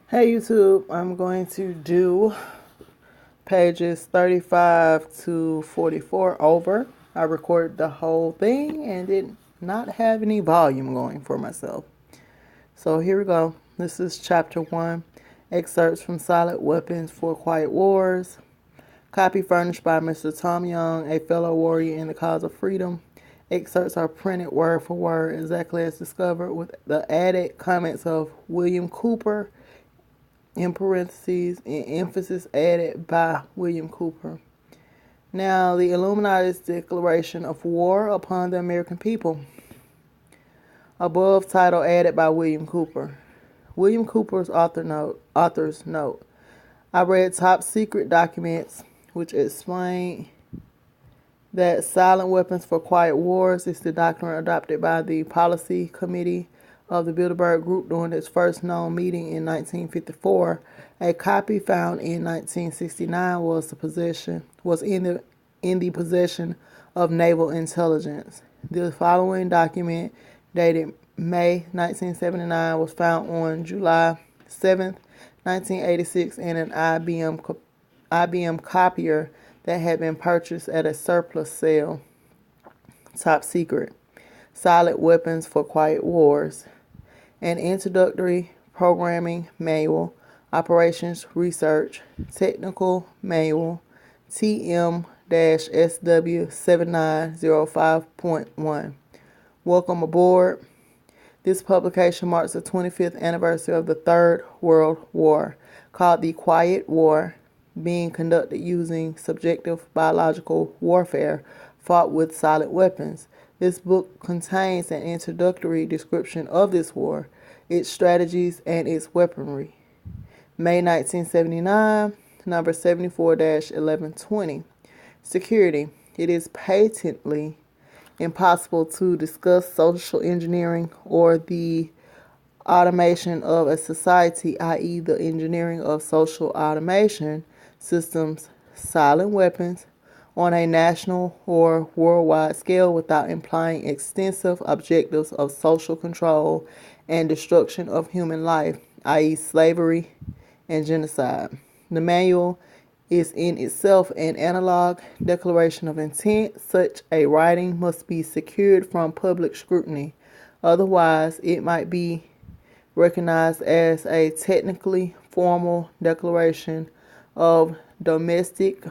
Hey YouTube, I'm going to do pages 35 to 44 over. I recorded the whole thing and did not have any volume going for myself. So here we go. This is chapter 1, excerpts from Silent Weapons for Quiet Wars. Copy furnished by Mr. Tom Young, a fellow warrior in the cause of freedom. Excerpts are printed word for word exactly as discovered with the added comments of William Cooper in parentheses and emphasis added by William Cooper. Now, the Illuminati's declaration of war upon the American people. Above title added by William Cooper. William Cooper's author's note. I read top secret documents which explain that Silent Weapons for Quiet Wars is the doctrine adopted by the Policy Committee of the Bilderberg Group during its first known meeting in 1954. A copy found in 1969 was in the possession of Naval Intelligence. The following document, dated May 1979, was found on July 7, 1986, in an IBM copier that had been purchased at a surplus sale. Top secret. Silent Weapons for Quiet Wars. An introductory programming manual, operations research, technical manual, TM-SW7905.1. Welcome aboard. This publication marks the 25th anniversary of the Third World War, called the Quiet War, being conducted using subjective biological warfare fought with silent weapons. This book contains an introductory description of this war, its strategies, and its weaponry. May 1979, number 74-1120. Security. It is patently impossible to discuss social engineering or the automation of a society, i.e., the engineering of social automation systems, silent weapons, on a national or worldwide scale without implying extensive objectives of social control and destruction of human life, i.e., slavery and genocide. The manual is in itself an analog declaration of intent. Such a writing must be secured from public scrutiny. Otherwise, it might be recognized as a technically formal declaration of domestic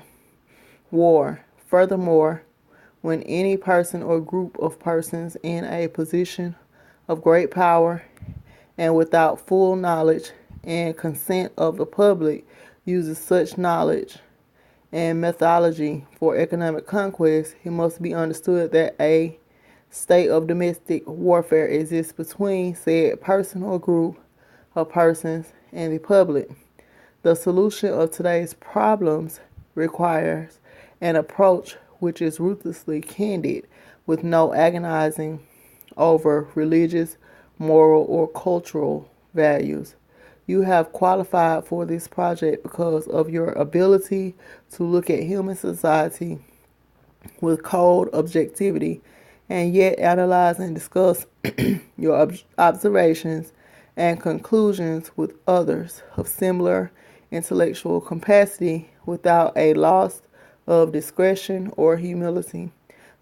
war. Furthermore, when any person or group of persons in a position of great power and without full knowledge and consent of the public uses such knowledge and methodology for economic conquest, it must be understood that a state of domestic warfare exists between said person or group of persons and the public. The solution of today's problems requires an approach which is ruthlessly candid, with no agonizing over religious, moral, or cultural values. You have qualified for this project because of your ability to look at human society with cold objectivity and yet analyze and discuss your observations and conclusions with others of similar intellectual capacity without a loss of discretion or humility.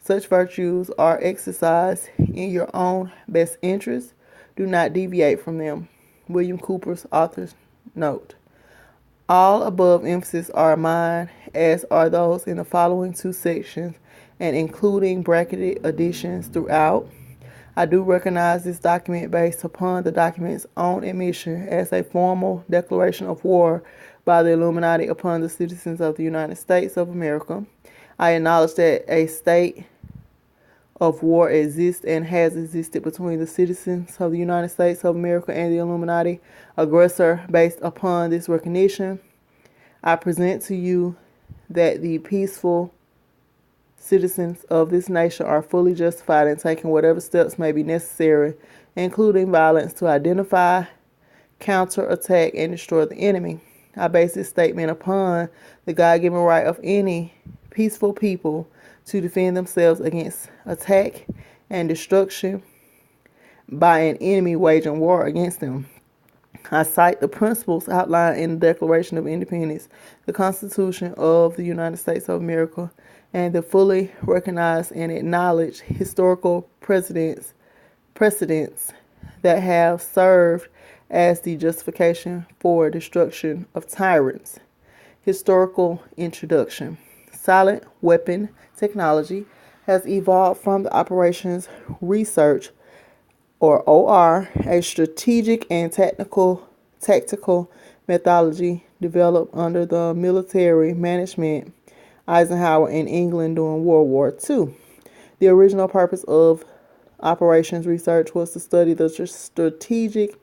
Such virtues are exercised in your own best interest. Do not deviate from them. William Cooper's author's note. All above emphases are mine, as are those in the following two sections, and including bracketed additions throughout. I do recognize this document based upon the document's own admission as a formal declaration of war by the Illuminati upon the citizens of the United States of America. I acknowledge that a state of war exists and has existed between the citizens of the United States of America and the Illuminati aggressor. Based upon this recognition, I present to you that the peaceful citizens of this nation are fully justified in taking whatever steps may be necessary, including violence, to identify, counterattack, and destroy the enemy. I base this statement upon the God-given right of any peaceful people to defend themselves against attack and destruction by an enemy waging war against them. I cite the principles outlined in the Declaration of Independence, the Constitution of the United States of America, and the fully recognized and acknowledged historical precedents that have served as the justification for destruction of tyrants. Historical introduction. Silent weapon technology has evolved from the Operations Research or OR, a strategic and tactical methodology developed under the military management Eisenhower in England during World War II. The original purpose of operations research was to study the strategic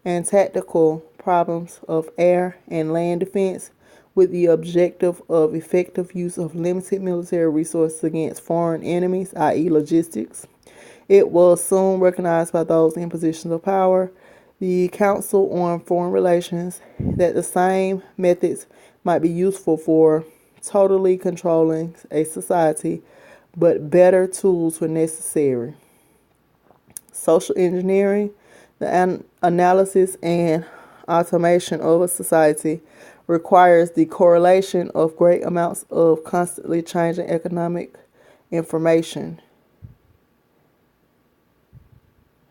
and tactical problems of air and land defense with the objective of effective use of limited military resources against foreign enemies, i.e. logistics. It was soon recognized by those in positions of power, the Council on Foreign Relations, that the same methods might be useful for totally controlling a society, but better tools were necessary. Social engineering, the analysis and automation of a society, requires the correlation of great amounts of constantly changing economic information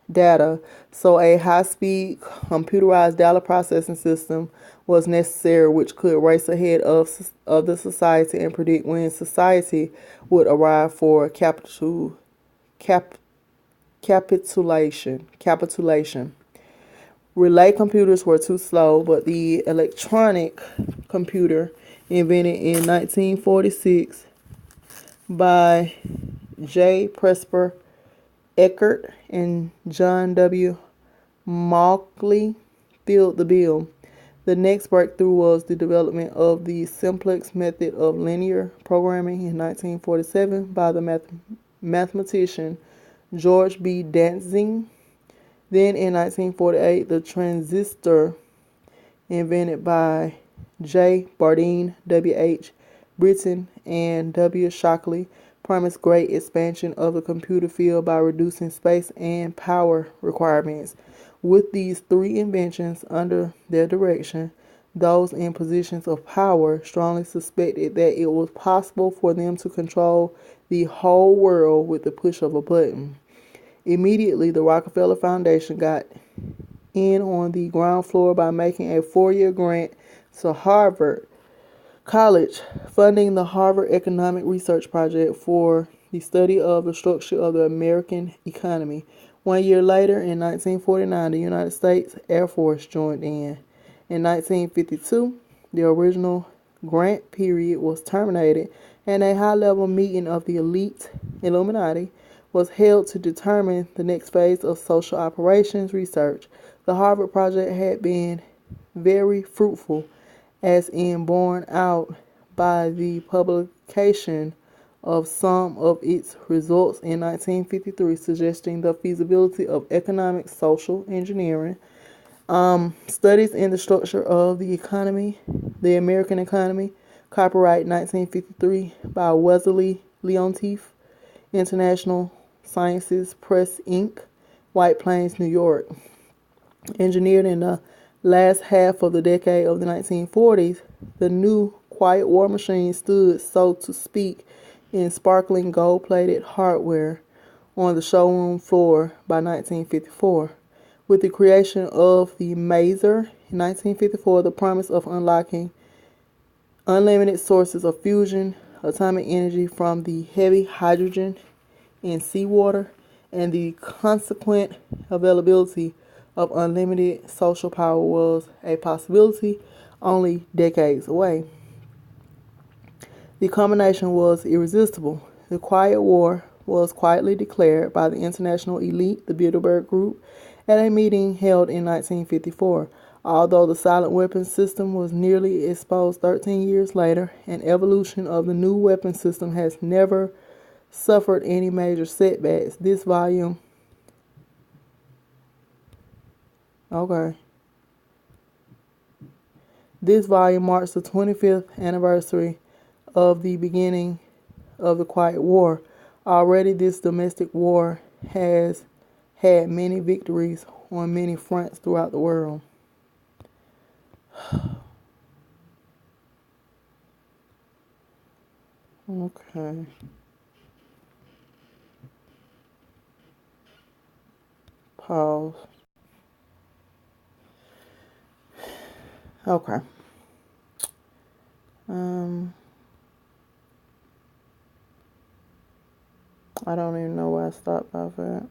data, so a high-speed computerized data processing system was necessary which could race ahead of the society and predict when society would arrive for capitulation. Relay computers were too slow, but the electronic computer, invented in 1946 by J. Presper Eckert and John W. Mauchly, filled the bill. The next breakthrough was the development of the simplex method of linear programming in 1947 by the mathematician George B. Dantzig. Then in 1948, the transistor, invented by J. Bardeen, W. H. Britton, and W. Shockley, promised great expansion of the computer field by reducing space and power requirements. With these three inventions under their direction, those in positions of power strongly suspected that it was possible for them to control the whole world with the push of a button. Immediately, the Rockefeller Foundation got in on the ground floor by making a 4-year grant to Harvard College, funding the Harvard Economic Research Project for the study of the structure of the American economy. 1 year later, in 1949, the United States Air Force joined in. In 1952, the original grant period was terminated, and a high-level meeting of the elite Illuminati was held to determine the next phase of social operations research. The Harvard Project had been very fruitful, as in borne out by the publication of some of its results in 1953, suggesting the feasibility of economic social engineering. Studies in the structure of the economy, the American economy, copyright 1953 by Wesley Leontief, International Sciences Press, Inc., White Plains, New York. Engineered in the last half of the decade of the 1940s, the new quiet war machine stood, so to speak, in sparkling gold-plated hardware on the showroom floor by 1954. With the creation of the Maser in 1954, the promise of unlocking unlimited sources of fusion atomic energy from the heavy hydrogen in seawater and the consequent availability of unlimited social power was a possibility only decades away. The combination was irresistible. The Quiet War was quietly declared by the international elite, the Bilderberg Group, at a meeting held in 1954. Although the silent weapons system was nearly exposed 13 years later, an evolution of the new weapon system has never suffered any major setbacks. This volume marks the 25th anniversary of the beginning of the Quiet War. Already this domestic war has had many victories on many fronts throughout the world. Okay. Pause. Okay. Um, I don't even know where I stopped off at.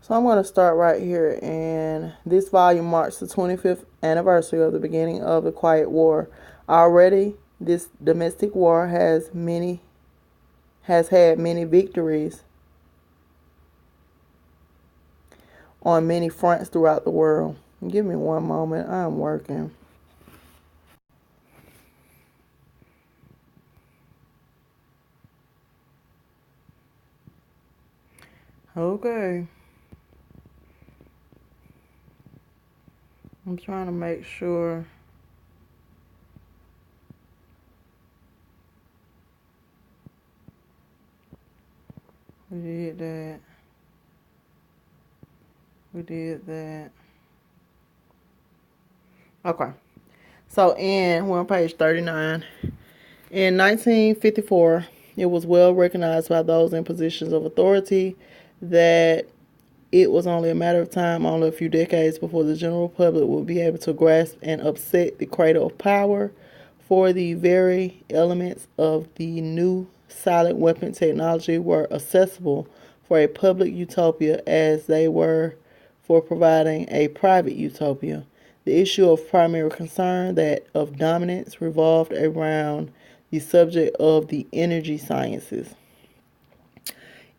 So I'm going to start right here, and this volume marks the 25th anniversary of the beginning of the Quiet War. Already, this domestic war has had many victories on many fronts throughout the world. Give me one moment. I'm working. Okay. I'm trying to make sure we did that. We did that. Okay. So, we're on page 39. In 1954, it was well recognized by those in positions of authority that it was only a matter of time, only a few decades, before the general public would be able to grasp and upset the cradle of power, for the very elements of the new silent weapon technology were accessible for a public utopia as they were for providing a private utopia. The issue of primary concern, that of dominance, revolved around the subject of the energy sciences.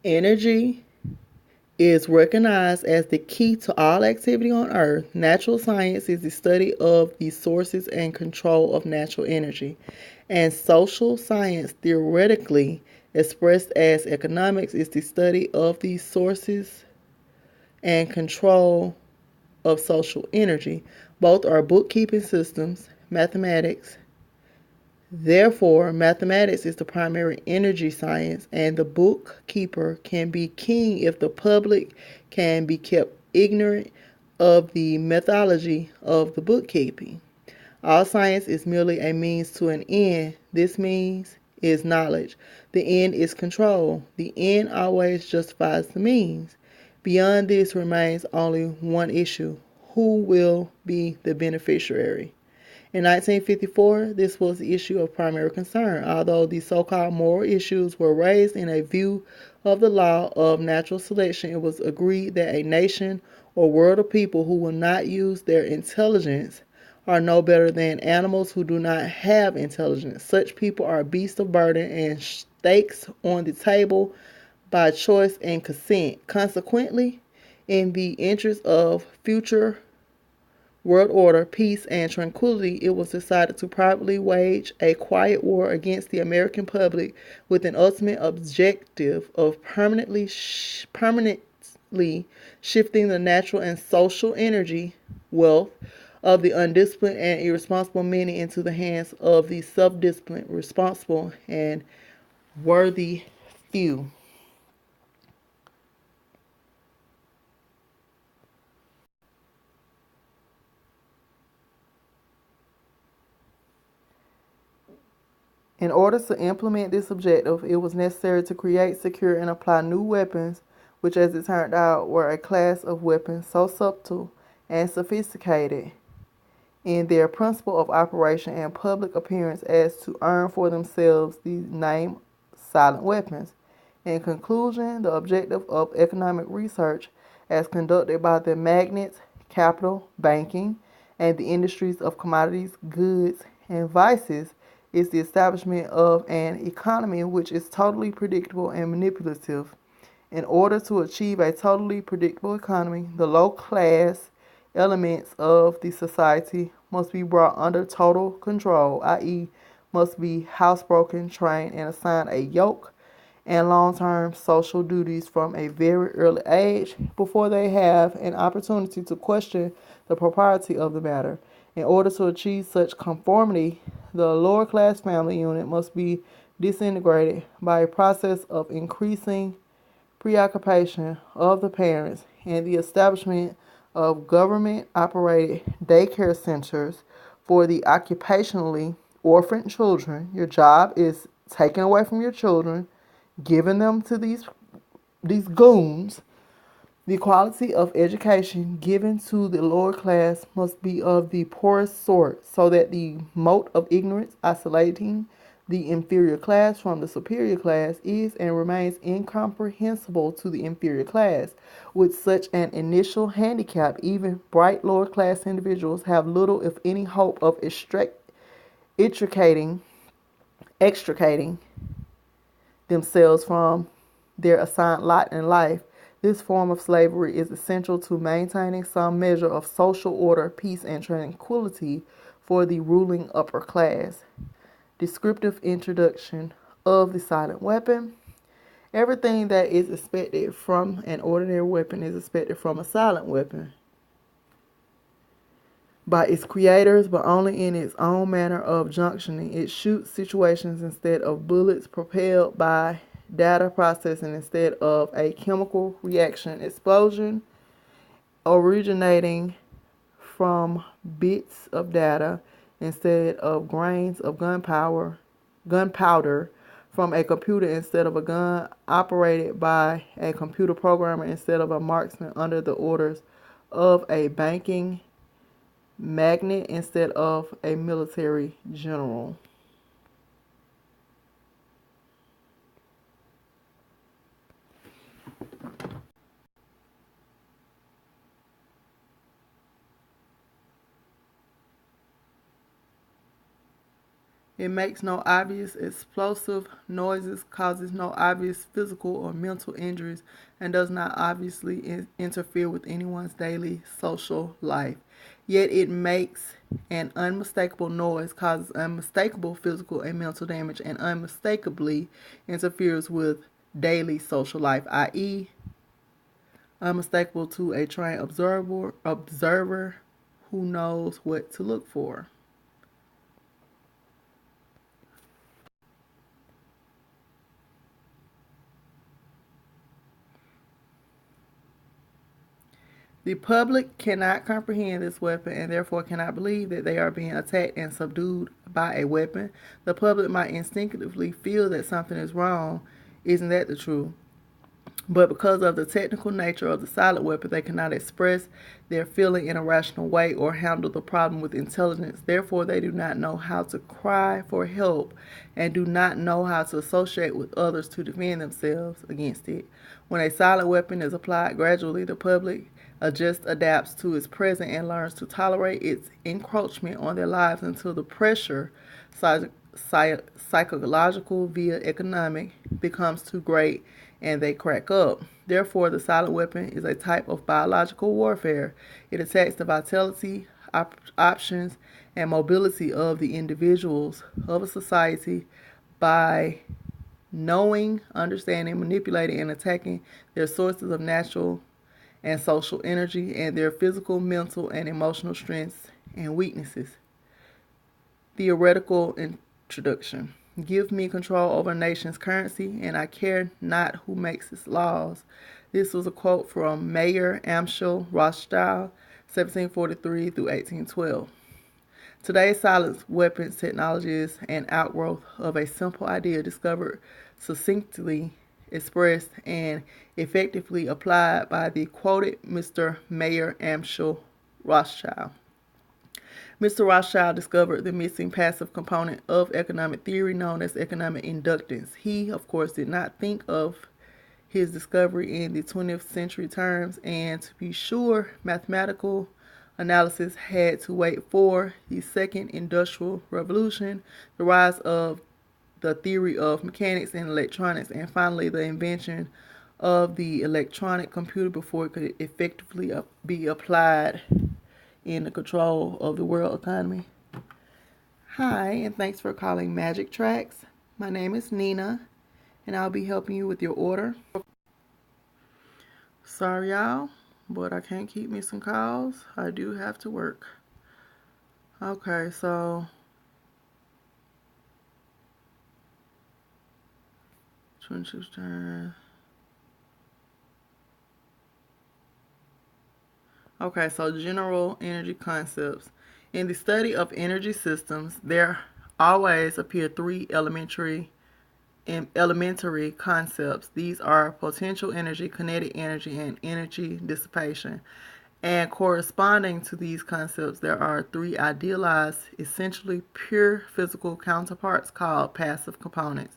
Energy is recognized as the key to all activity on Earth. Natural science is the study of the sources and control of natural energy. And social science, theoretically expressed as economics, is the study of the sources and control of social energy. Both are bookkeeping systems. Mathematics, therefore, mathematics is the primary energy science, and the bookkeeper can be king if the public can be kept ignorant of the methodology of the bookkeeping. All science is merely a means to an end. This means is knowledge. The end is control. The end always justifies the means. Beyond this remains only one issue: who will be the beneficiary? In 1954, this was the issue of primary concern. Although the so-called moral issues were raised in a view of the law of natural selection, it was agreed that a nation or world of people who will not use their intelligence are no better than animals who do not have intelligence. Such people are beasts of burden and stakes on the table by choice and consent. Consequently, in the interest of future world order, peace, and tranquility, it was decided to privately wage a quiet war against the American public with an ultimate objective of permanently shifting the natural and social energy, wealth, of the undisciplined and irresponsible many into the hands of the self-disciplined, responsible, and worthy few. In order to implement this objective, it was necessary to create, secure, and apply new weapons, which, as it turned out, were a class of weapons so subtle and sophisticated in their principle of operation and public appearance as to earn for themselves the name silent weapons. In conclusion, the objective of economic research, as conducted by the magnates, capital, banking, and the industries of commodities, goods, and vices, is the establishment of an economy which is totally predictable and manipulative. In order to achieve a totally predictable economy, the low class elements of the society must be brought under total control, i.e., must be housebroken, trained, and assigned a yoke and long-term social duties from a very early age before they have an opportunity to question the propriety of the matter. In order to achieve such conformity, the lower class family unit must be disintegrated by a process of increasing preoccupation of the parents, and the establishment of government-operated daycare centers for the occupationally orphaned children. Your job is taken away from your children, giving them to these goons. The quality of education given to the lower class must be of the poorest sort, so that the mote of ignorance isolating the inferior class from the superior class is and remains incomprehensible to the inferior class. With such an initial handicap, even bright lower class individuals have little, if any, hope of extricating themselves from their assigned lot in life. This form of slavery is essential to maintaining some measure of social order, peace, and tranquility for the ruling upper class. Descriptive introduction of the silent weapon. Everything that is expected from an ordinary weapon is expected from a silent weapon by its creators, but only in its own manner of junctioning. It shoots situations instead of bullets, propelled by data processing instead of a chemical reaction explosion, originating from bits of data instead of grains of gunpowder from a computer instead of a gun, operated by a computer programmer instead of a marksman, under the orders of a banking magnate instead of a military general. It makes no obvious explosive noises, causes no obvious physical or mental injuries, and does not obviously interfere with anyone's daily social life. Yet it makes an unmistakable noise, causes unmistakable physical and mental damage, and unmistakably interferes with daily social life, i.e., unmistakable to a trained observer who knows what to look for. The public cannot comprehend this weapon and therefore cannot believe that they are being attacked and subdued by a weapon. The public might instinctively feel that something is wrong. Isn't that the truth? But because of the technical nature of the silent weapon, they cannot express their feeling in a rational way or handle the problem with intelligence. Therefore, they do not know how to cry for help and do not know how to associate with others to defend themselves against it. When a silent weapon is applied gradually, the public adapts to its presence and learns to tolerate its encroachment on their lives until the pressure, psychological via economic, becomes too great and they crack up. Therefore, the silent weapon is a type of biological warfare. It attacks the vitality, options, and mobility of the individuals of a society by knowing, understanding, manipulating, and attacking their sources of natural and social energy and their physical, mental, and emotional strengths and weaknesses. Theoretical introduction. Give me control over a nation's currency, and I care not who makes its laws. This was a quote from Mayer Amschel Rothschild, 1743 through 1812. Today's silent weapons technology is an outgrowth of a simple idea discovered, succinctly expressed, and effectively applied by the quoted Mr. Mayer Amschel Rothschild. Mr. Rothschild discovered the missing passive component of economic theory known as economic inductance. He, of course, did not think of his discovery in the 20th century terms, and to be sure, mathematical analysis had to wait for the second industrial revolution, the rise of the theory of mechanics and electronics, and finally the invention of the electronic computer before it could effectively be applied in the control of the world economy. Hi, and thanks for calling Magic Tracks. My name is Nina, and I'll be helping you with your order. Sorry, y'all, but I can't keep missing calls. I do have to work. Okay, so turn. Okay, so general energy concepts. In the study of energy systems, there always appear three elementary concepts. These are potential energy, kinetic energy, and energy dissipation. And corresponding to these concepts, there are three idealized, essentially pure physical counterparts called passive components.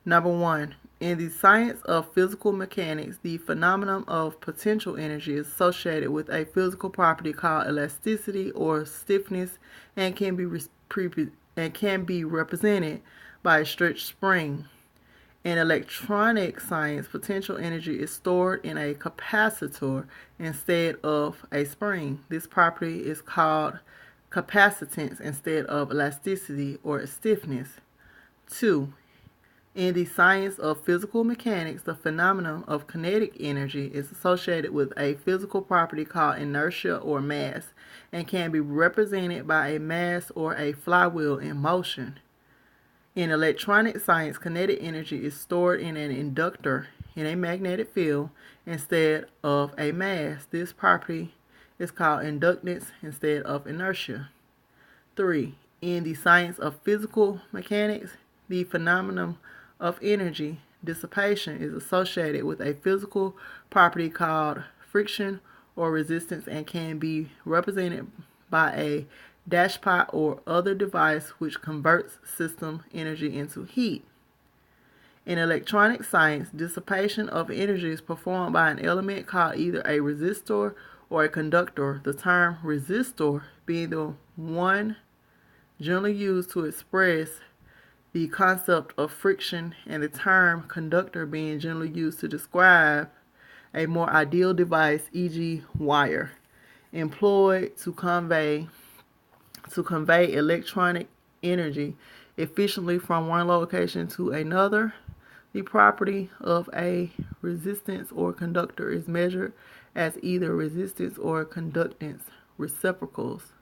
Number one, in the science of physical mechanics, the phenomenon of potential energy is associated with a physical property called elasticity or stiffness and can be represented by a stretched spring. In electronic science, potential energy is stored in a capacitor instead of a spring. This property is called capacitance instead of elasticity or stiffness. 2. In the science of physical mechanics, the phenomenon of kinetic energy is associated with a physical property called inertia or mass and can be represented by a mass or a flywheel in motion. In electronic science, kinetic energy is stored in an inductor in a magnetic field instead of a mass. This property is called inductance instead of inertia. 3. In the science of physical mechanics, the phenomenon of energy dissipation is associated with a physical property called friction or resistance and can be represented by a dashpot or other device which converts system energy into heat. In electronic science, dissipation of energy is performed by an element called either a resistor or a conductor, the term resistor being the one generally used to express the concept of friction and the term conductor being generally used to describe a more ideal device, e.g. wire, employed to convey electronic energy efficiently from one location to another. The property of a resistance or conductor is measured as either resistance or conductance reciprocals.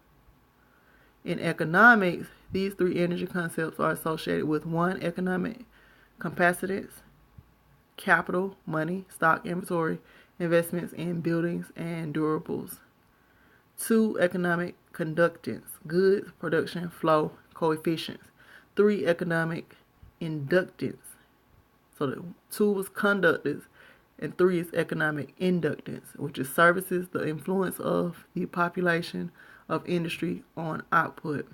In economics, these three energy concepts are associated with 1. Economic capacitance, capital, money, stock, inventory, investments in buildings and durables. 2. Economic conductance, goods, production, flow, coefficients. 3. Economic inductance. So the 2 was conductance, and 3 is economic inductance, which is services, the influence of the population of industry on output.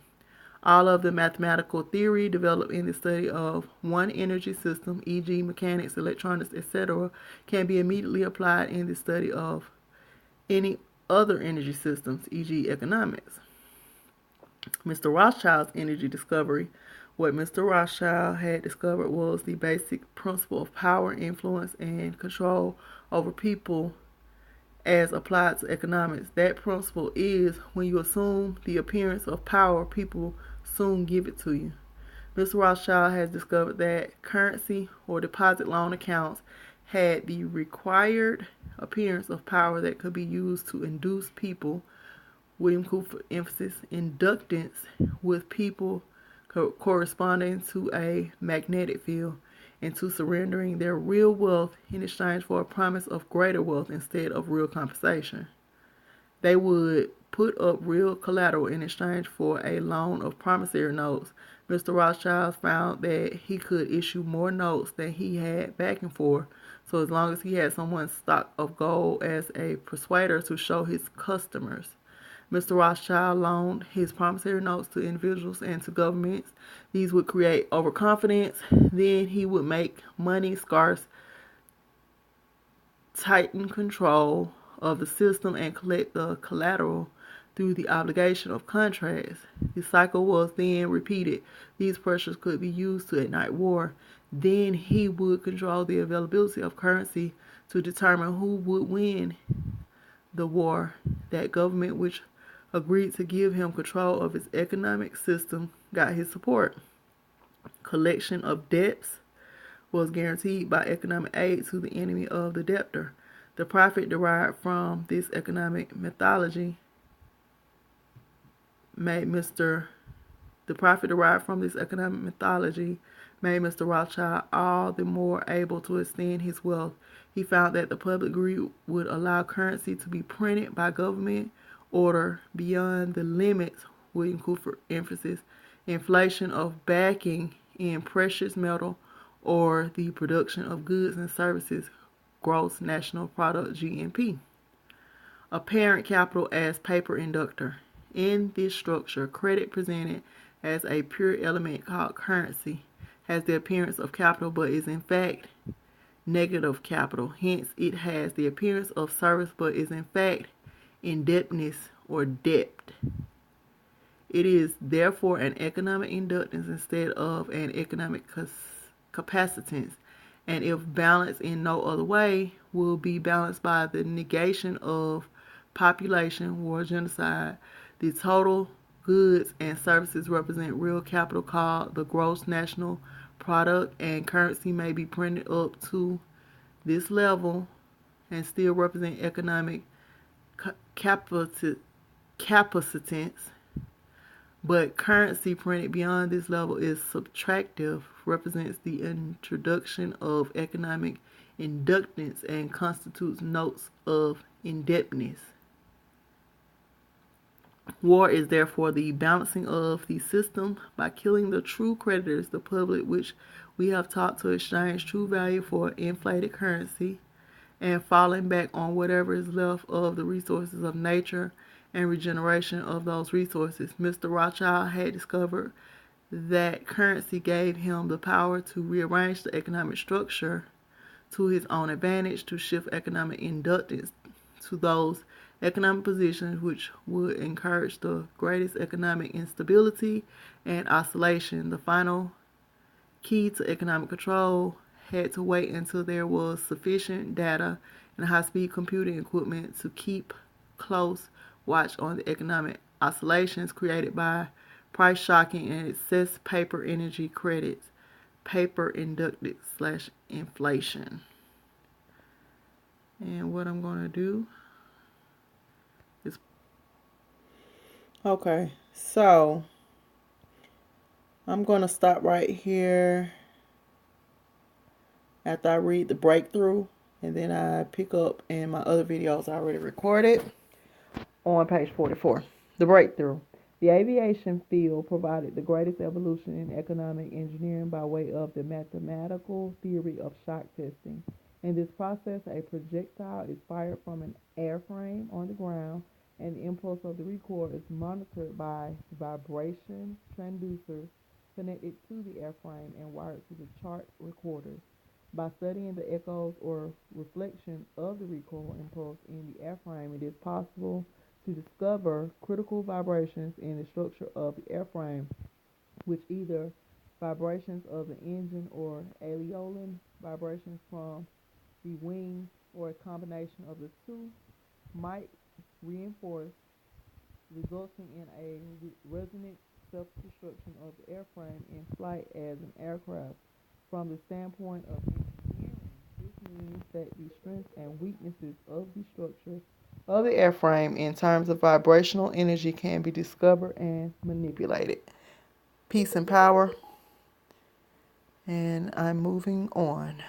All of the mathematical theory developed in the study of one energy system, e.g. mechanics, electronics, etc., can be immediately applied in the study of any other energy systems, e.g. economics. Mr. Rothschild's energy discovery. What Mr. Rothschild had discovered was the basic principle of power, influence, and control over people as applied to economics. That principle is when you assume the appearance of power, people soon give it to you. Mr. Rothschild has discovered that currency or deposit loan accounts had the required appearance of power that could be used to induce people, William Cooper emphasis, inductance with people corresponding to a magnetic field into surrendering their real wealth in exchange for a promise of greater wealth instead of real compensation. They would put up real collateral in exchange for a loan of promissory notes. Mr. Rothschild found that he could issue more notes than he had backing for, so as long as he had someone's stock of gold as a persuader to show his customers. Mr. Rothschild loaned his promissory notes to individuals and to governments. These would create overconfidence. Then he would make money scarce, tighten control of the system, and collect the collateral through the obligation of contracts. The cycle was then repeated. These pressures could be used to ignite war. Then he would control the availability of currency to determine who would win the war. That government which agreed to give him control of his economic system got his support. Collection of debts was guaranteed by economic aid to the enemy of the debtor. The profit derived from this economic methodology made made Mr. Rothschild all the more able to extend his wealth. He found that the public greed would allow currency to be printed by government order beyond the limits, with emphasis, inflation of backing in precious metal or the production of goods and services, gross national product (GNP). Apparent capital as paper inductor. In this structure, credit presented as a pure element called currency has the appearance of capital but is in fact negative capital. Hence, it has the appearance of service but is in fact indebtedness or debt. It is therefore an economic inductance instead of an economic capacitance, and if balanced in no other way, will be balanced by the negation of population, war, genocide. The total goods and services represent real capital called the gross national product, and currency may be printed up to this level and still represent economic capacitance, but currency printed beyond this level is subtractive, represents the introduction of economic inductance, and constitutes notes of indebtedness. War is therefore the balancing of the system by killing the true creditors, the public, which we have taught to exchange true value for inflated currency, and falling back on whatever is left of the resources of nature and regeneration of those resources. Mr. Rothschild had discovered that currency gave him the power to rearrange the economic structure to his own advantage, to shift economic inductance to those economic positions which would encourage the greatest economic instability and oscillation. The final key to economic control had to wait until there was sufficient data and high-speed computing equipment to keep close watch on the economic oscillations created by price shocking and excess paper energy credits, paper inducted/inflation. And what I'm going to do is, okay, so I'm going to stop right here after I read the breakthrough, and then I pick up in my other videos I already recorded on page 44. The breakthrough. The aviation field provided the greatest evolution in economic engineering by way of the mathematical theory of shock testing. In this process, a projectile is fired from an airframe on the ground, and the impulse of the recoil is monitored by vibration transducers connected to the airframe and wired to the chart recorders. By studying the echoes or reflection of the recoil impulse in the airframe, it is possible to discover critical vibrations in the structure of the airframe, which either vibrations of the engine or aileron vibrations from the wings or a combination of the two might reinforce, resulting in a resonant self-destruction of the airframe in flight as an aircraft. From the standpoint of engineering, this means that the strengths and weaknesses of the structure of the airframe in terms of vibrational energy can be discovered and manipulated. Peace and power. And I'm moving on.